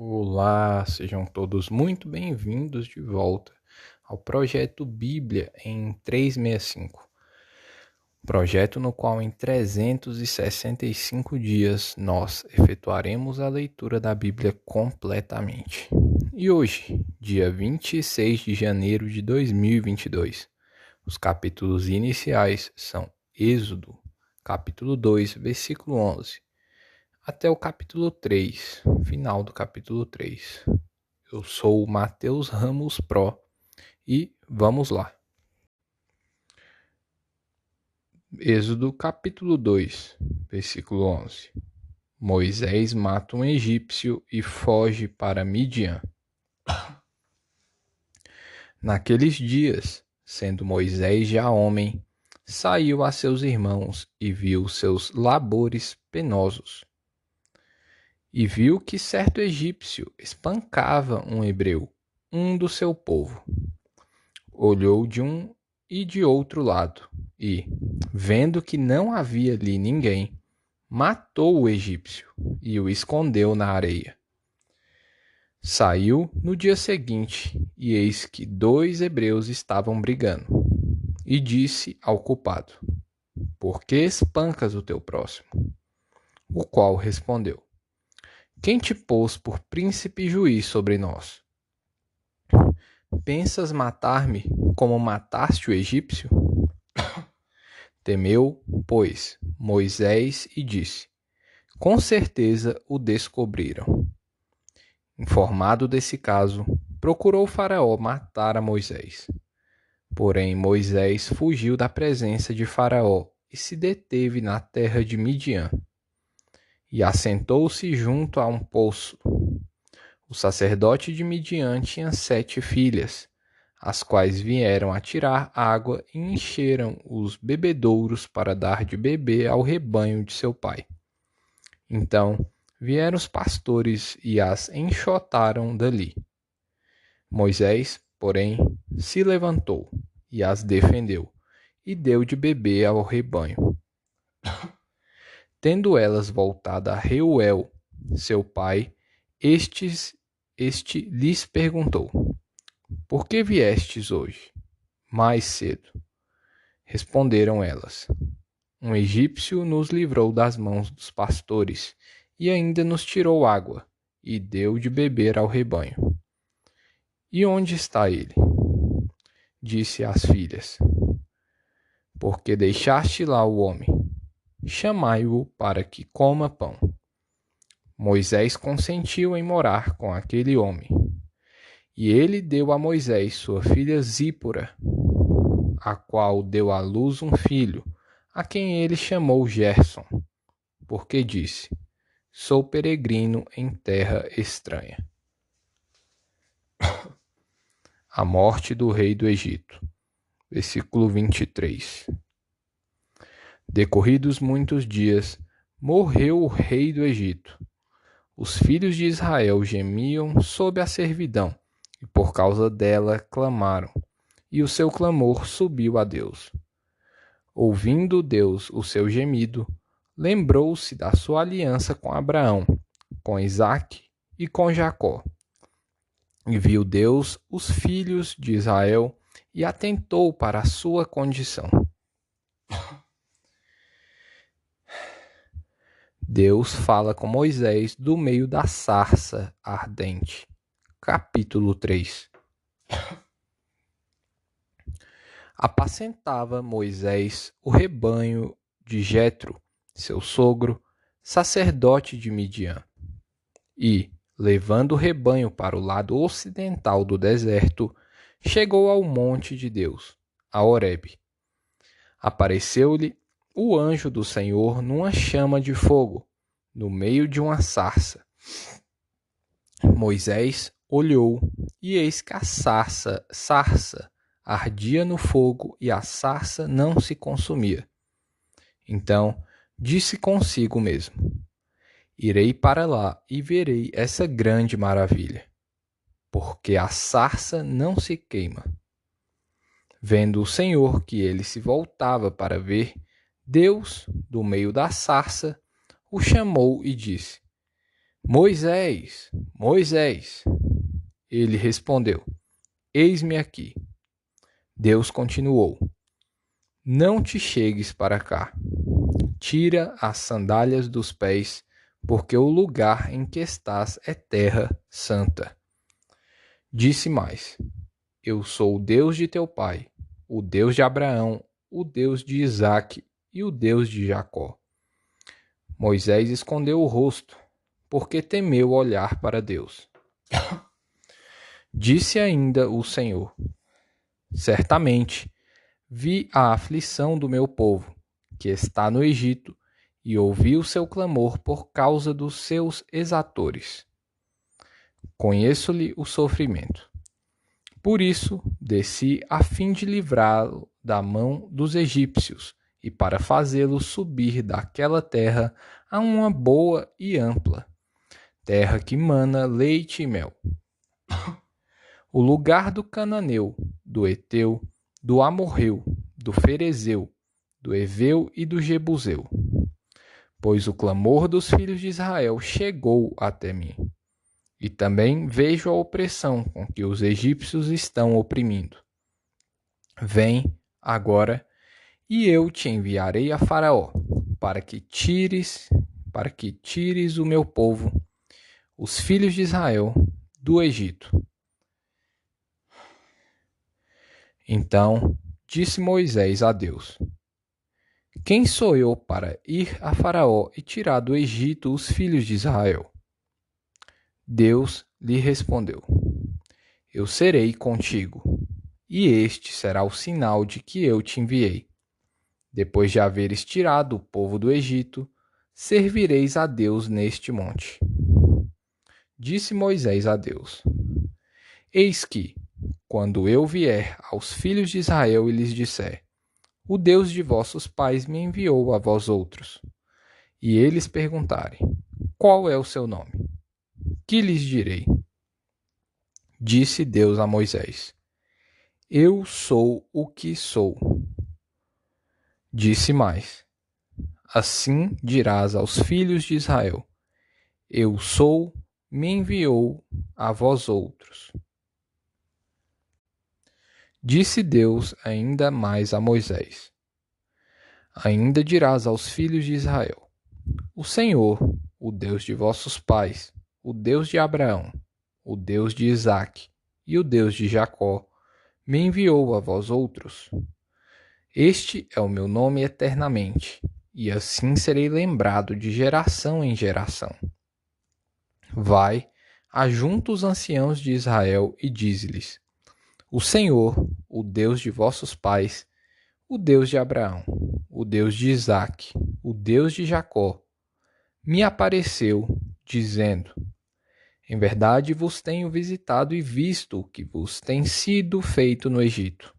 Olá, sejam todos muito bem-vindos de volta ao projeto Bíblia em 365. Projeto no qual em 365 dias nós efetuaremos a leitura da Bíblia completamente. E hoje, dia 26 de janeiro de 2022, os capítulos iniciais são Êxodo, capítulo 2, versículo 11, até o capítulo 3, final do capítulo 3. Eu sou o Matheus Ramos Pro e vamos lá. Êxodo capítulo 2, versículo 11. Moisés mata um egípcio e foge para Midian. Naqueles dias, sendo Moisés já homem, saiu a seus irmãos e viu seus labores penosos. E viu que certo egípcio espancava um hebreu, um do seu povo. Olhou de um e de outro lado, e, vendo que não havia ali ninguém, matou o egípcio e o escondeu na areia. Saiu no dia seguinte, e eis que 2 hebreus estavam brigando. E disse ao culpado: Por que espancas o teu próximo? O qual respondeu: Quem te pôs por príncipe e juiz sobre nós? Pensas matar-me como mataste o egípcio? Temeu, pois, Moisés e disse: Com certeza o descobriram. Informado desse caso, procurou Faraó matar a Moisés. Porém, Moisés fugiu da presença de Faraó e se deteve na terra de Midian. E assentou-se junto a um poço. O sacerdote de Midian tinha 7 filhas, as quais vieram a tirar água e encheram os bebedouros para dar de beber ao rebanho de seu pai. Então vieram os pastores e as enxotaram dali. Moisés, porém, se levantou e as defendeu, e deu de beber ao rebanho. Tendo elas voltado a Reuel, seu pai, este lhes perguntou: Por que viestes hoje, mais cedo? Responderam elas: Um egípcio nos livrou das mãos dos pastores, e ainda nos tirou água, e deu de beber ao rebanho. E onde está ele? Disse às filhas: Porque deixaste lá o homem. Chamai-o para que coma pão. Moisés consentiu em morar com aquele homem. E ele deu a Moisés sua filha Zípora, a qual deu à luz um filho, a quem ele chamou Gerson, porque disse: Sou peregrino em terra estranha. A morte do rei do Egito. Versículo 23. Decorridos muitos dias, morreu o rei do Egito. Os filhos de Israel gemiam sob a servidão, e por causa dela clamaram, e o seu clamor subiu a Deus. Ouvindo Deus o seu gemido, lembrou-se da sua aliança com Abraão, com Isaque e com Jacó. E viu Deus os filhos de Israel e atentou para a sua condição. Deus fala com Moisés do meio da sarça ardente. Capítulo 3. Apacentava Moisés o rebanho de Jetro, seu sogro, sacerdote de Midian. E, levando o rebanho para o lado ocidental do deserto, chegou ao monte de Deus, a Horebe. Apareceu-lhe o anjo do Senhor numa chama de fogo, no meio de uma sarça. Moisés olhou, e eis que a sarça ardia no fogo, e a sarça não se consumia. Então disse consigo mesmo: Irei para lá e verei essa grande maravilha, porque a sarça não se queima. Vendo o Senhor que ele se voltava para ver, Deus, do meio da sarça, o chamou e disse: Moisés, Moisés. Ele respondeu: Eis-me aqui. Deus continuou: Não te chegues para cá. Tira as sandálias dos pés, porque o lugar em que estás é terra santa. Disse mais: Eu sou o Deus de teu pai, o Deus de Abraão, o Deus de Isaque e o Deus de Jacó. Moisés escondeu o rosto, porque temeu olhar para Deus. Disse ainda o Senhor: Certamente vi a aflição do meu povo, que está no Egito, e ouvi o seu clamor por causa dos seus exatores. Conheço-lhe o sofrimento. Por isso desci a fim de livrá-lo da mão dos egípcios e para fazê-lo subir daquela terra a uma boa e ampla, terra que mana leite e mel. O lugar do cananeu, do Eteu, do Amorreu, do Ferezeu, do Eveu e do Jebuseu. Pois o clamor dos filhos de Israel chegou até mim. E também vejo a opressão com que os egípcios estão oprimindo. Vem, agora, e eu te enviarei a Faraó, para que tires o meu povo, os filhos de Israel, do Egito. Então disse Moisés a Deus: Quem sou eu para ir a Faraó e tirar do Egito os filhos de Israel? Deus lhe respondeu: Eu serei contigo, e este será o sinal de que eu te enviei. Depois de haveres tirado o povo do Egito, servireis a Deus neste monte. Disse Moisés a Deus: Eis que, quando eu vier aos filhos de Israel e lhes disser: O Deus de vossos pais me enviou a vós outros, e eles perguntarem: Qual é o seu nome? Que lhes direi? Disse Deus a Moisés: Eu sou o que sou. Disse mais: Assim dirás aos filhos de Israel: Eu sou, me enviou a vós outros. Disse Deus ainda mais a Moisés: Ainda dirás aos filhos de Israel: O Senhor, o Deus de vossos pais, o Deus de Abraão, o Deus de Isaque e o Deus de Jacó, me enviou a vós outros. Este é o meu nome eternamente, e assim serei lembrado de geração em geração. Vai, ajunta os anciãos de Israel e dize-lhes: O Senhor, o Deus de vossos pais, o Deus de Abraão, o Deus de Isaque, o Deus de Jacó, me apareceu, dizendo: Em verdade vos tenho visitado e visto o que vos tem sido feito no Egito.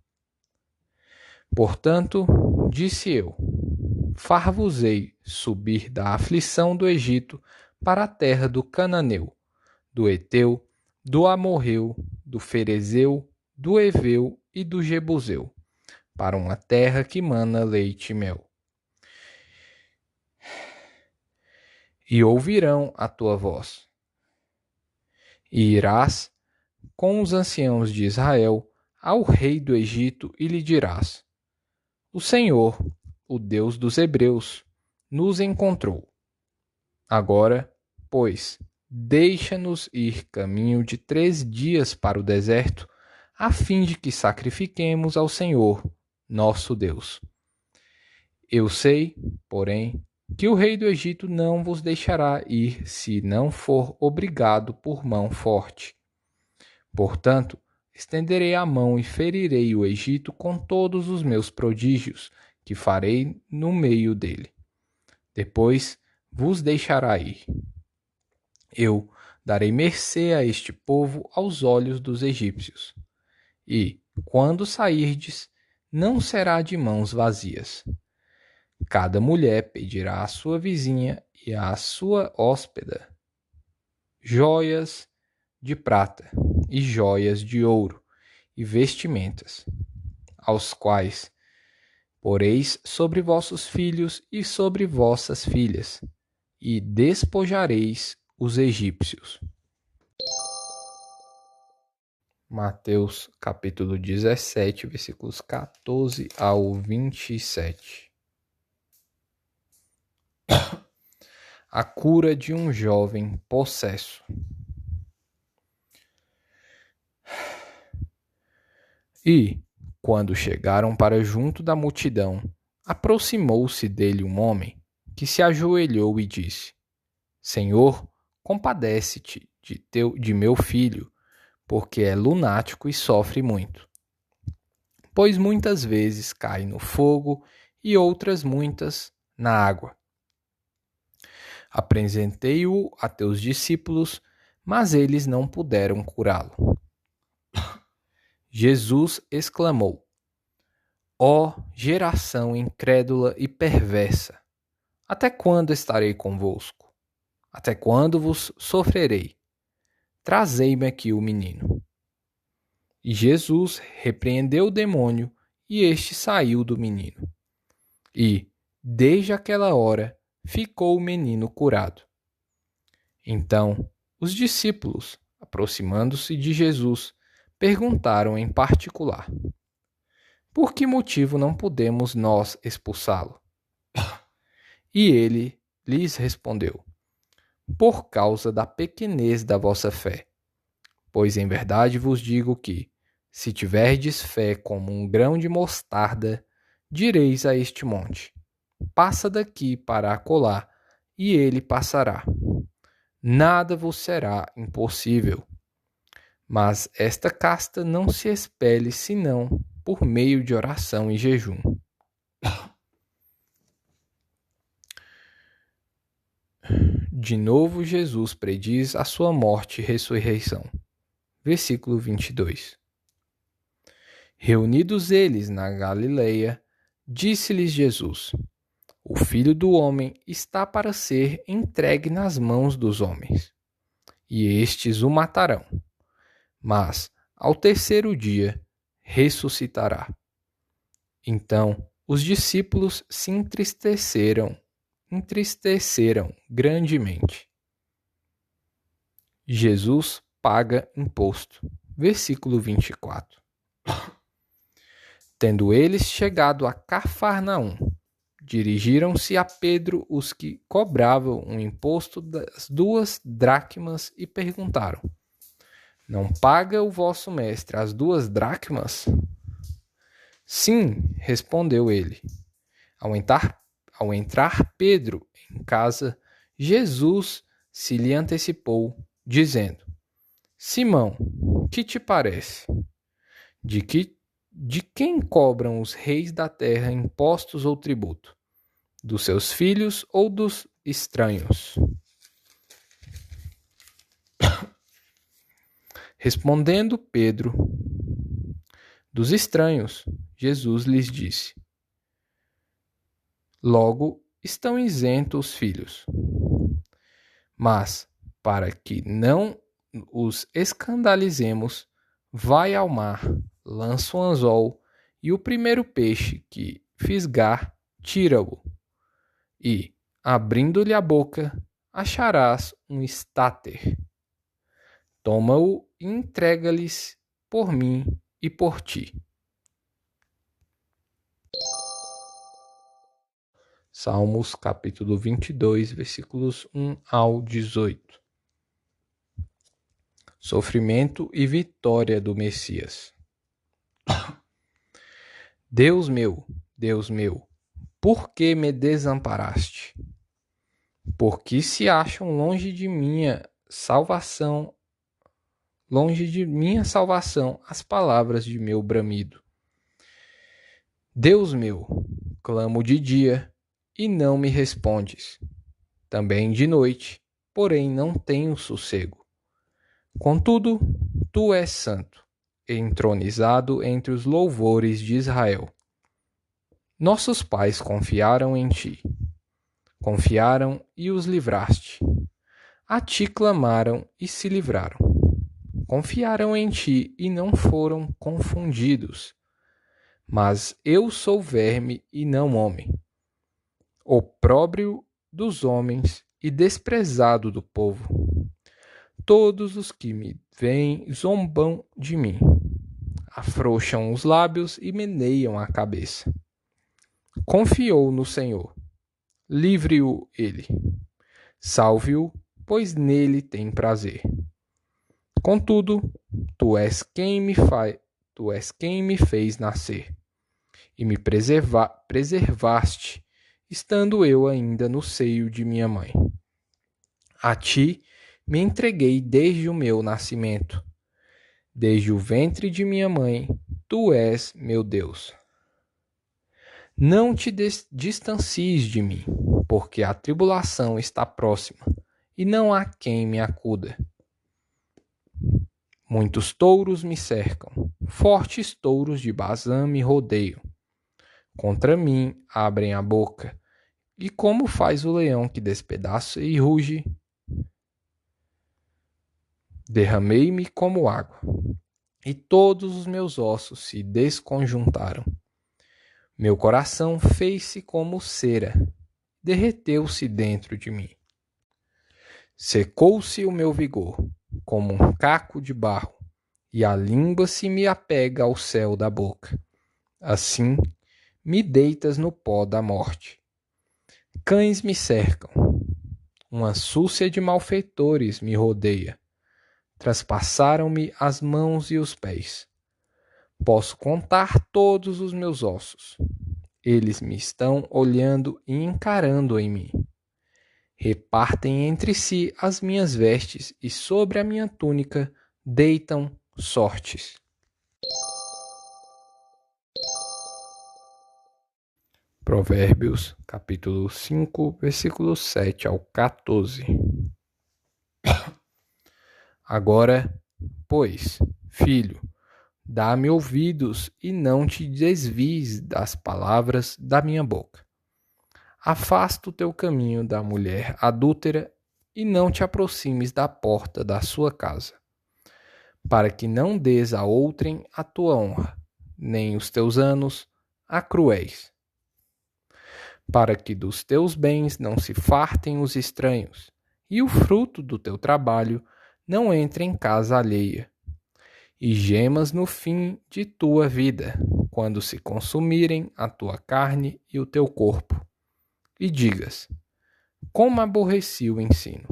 Portanto, disse eu: Far-vos-ei subir da aflição do Egito para a terra do Cananeu, do Eteu, do Amorreu, do Ferezeu, do Eveu e do Jebuseu, para uma terra que mana leite e mel. E ouvirão a tua voz. E irás com os anciãos de Israel ao rei do Egito e lhe dirás: O Senhor, o Deus dos Hebreus, nos encontrou. Agora, pois, deixa-nos ir caminho de 3 dias para o deserto, a fim de que sacrifiquemos ao Senhor, nosso Deus. Eu sei, porém, que o rei do Egito não vos deixará ir se não for obrigado por mão forte. Portanto, estenderei a mão e ferirei o Egito com todos os meus prodígios, que farei no meio dele. Depois vos deixará ir. Eu darei mercê a este povo aos olhos dos egípcios. E, quando sairdes, não será de mãos vazias. Cada mulher pedirá à sua vizinha e à sua hóspeda joias de prata e joias de ouro e vestimentas, aos quais poreis sobre vossos filhos e sobre vossas filhas, e despojareis os egípcios. Mateus capítulo 17, versículos 14 ao 27. A cura de um jovem possesso. E, quando chegaram para junto da multidão, aproximou-se dele um homem que se ajoelhou e disse: Senhor, compadece-te de meu filho, porque é lunático e sofre muito. Pois muitas vezes cai no fogo e outras muitas na água. Apresentei-o a teus discípulos, mas eles não puderam curá-lo. Jesus exclamou: Ó geração incrédula e perversa, até quando estarei convosco? Até quando vos sofrerei? Trazei-me aqui o menino. E Jesus repreendeu o demônio, e este saiu do menino. E, desde aquela hora, ficou o menino curado. Então, os discípulos, aproximando-se de Jesus, perguntaram em particular: Por que motivo não podemos nós expulsá-lo? E ele lhes respondeu: Por causa da pequenez da vossa fé. Pois em verdade vos digo que, se tiverdes fé como um grão de mostarda, direis a este monte: Passa daqui para acolá, e ele passará. Nada vos será impossível. Mas esta casta não se expele senão por meio de oração e jejum. De novo Jesus prediz a sua morte e ressurreição. Versículo 22. Reunidos eles na Galileia, disse-lhes Jesus: O Filho do Homem está para ser entregue nas mãos dos homens, e estes o matarão. Mas, ao terceiro dia, ressuscitará. Então, os discípulos se entristeceram grandemente. Jesus paga imposto. Versículo 24. Tendo eles chegado a Cafarnaum, dirigiram-se a Pedro os que cobravam o imposto das 2 dracmas e perguntaram: Não paga o vosso mestre as 2 dracmas? Sim, respondeu ele. Ao entrar Pedro em casa, Jesus se lhe antecipou, dizendo: Simão, que te parece? De quem cobram os reis da terra impostos ou tributo? Dos seus filhos ou dos estranhos? Respondendo Pedro: Dos estranhos. Jesus lhes disse: Logo estão isentos os filhos. Mas, para que não os escandalizemos, vai ao mar, lança um anzol, e o primeiro peixe que fisgar, tira-o. E, abrindo-lhe a boca, acharás um estáter. Toma-o e entrega-lhes por mim e por ti. Salmos capítulo 22, versículos 1 ao 18. Sofrimento e vitória do Messias. Deus meu, por que me desamparaste? Porque se acham longe de minha salvação as palavras de meu bramido. Deus meu, clamo de dia e não me respondes. Também de noite, porém não tenho sossego. Contudo, tu és santo, entronizado entre os louvores de Israel. Nossos pais confiaram em ti. Confiaram e os livraste. A ti clamaram e se livraram. Confiaram em ti e não foram confundidos. Mas eu sou verme e não homem, opróbrio dos homens e desprezado do povo. Todos os que me veem zombam de mim, afrouxam os lábios e meneiam a cabeça. Confiou no Senhor. Livre-o ele. Salve-o, pois nele tem prazer. Contudo, tu és quem me fez nascer, e me preservaste, estando eu ainda no seio de minha mãe. A ti me entreguei desde o meu nascimento. Desde o ventre de minha mãe, tu és meu Deus. Não te distancies de mim, porque a tribulação está próxima, e não há quem me acuda. Muitos touros me cercam, fortes touros de Bazã me rodeiam. Contra mim abrem a boca, e como faz o leão que despedaça e ruge, derramei-me como água, e todos os meus ossos se desconjuntaram. Meu coração fez-se como cera, derreteu-se dentro de mim. Secou-se o meu vigor, como um caco de barro, e a língua se me apega ao céu da boca. Assim, me deitas no pó da morte. Cães me cercam, uma súcia de malfeitores me rodeia. Traspassaram-me as mãos e os pés. Posso contar todos os meus ossos. Eles me estão olhando e encarando em mim. Repartem entre si as minhas vestes e sobre a minha túnica deitam sortes. Provérbios, capítulo 5, versículos 7 ao 14. Agora, pois, filho, dá-me ouvidos e não te desvies das palavras da minha boca. Afasta o teu caminho da mulher adúltera e não te aproximes da porta da sua casa, para que não dês a outrem a tua honra, nem os teus anos a cruéis, para que dos teus bens não se fartem os estranhos, e o fruto do teu trabalho não entre em casa alheia. E gemas no fim de tua vida, quando se consumirem a tua carne e o teu corpo. E digas, como aborreci o ensino,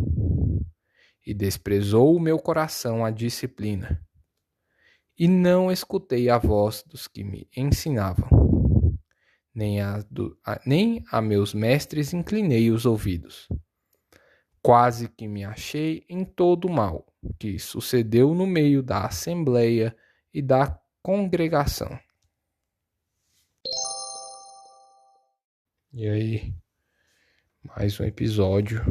e desprezou o meu coração a disciplina, e não escutei a voz dos que me ensinavam, nem a meus mestres inclinei os ouvidos. Quase que me achei em todo o mal que sucedeu no meio da assembleia e da congregação. E aí, mais um episódio.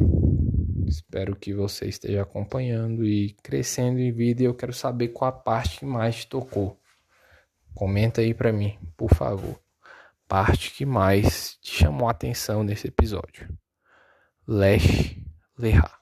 Espero que você esteja acompanhando e crescendo em vida. E eu quero saber qual a parte que mais te tocou. Comenta aí pra mim, por favor. Parte que mais te chamou a atenção nesse episódio. Lesh Lehá.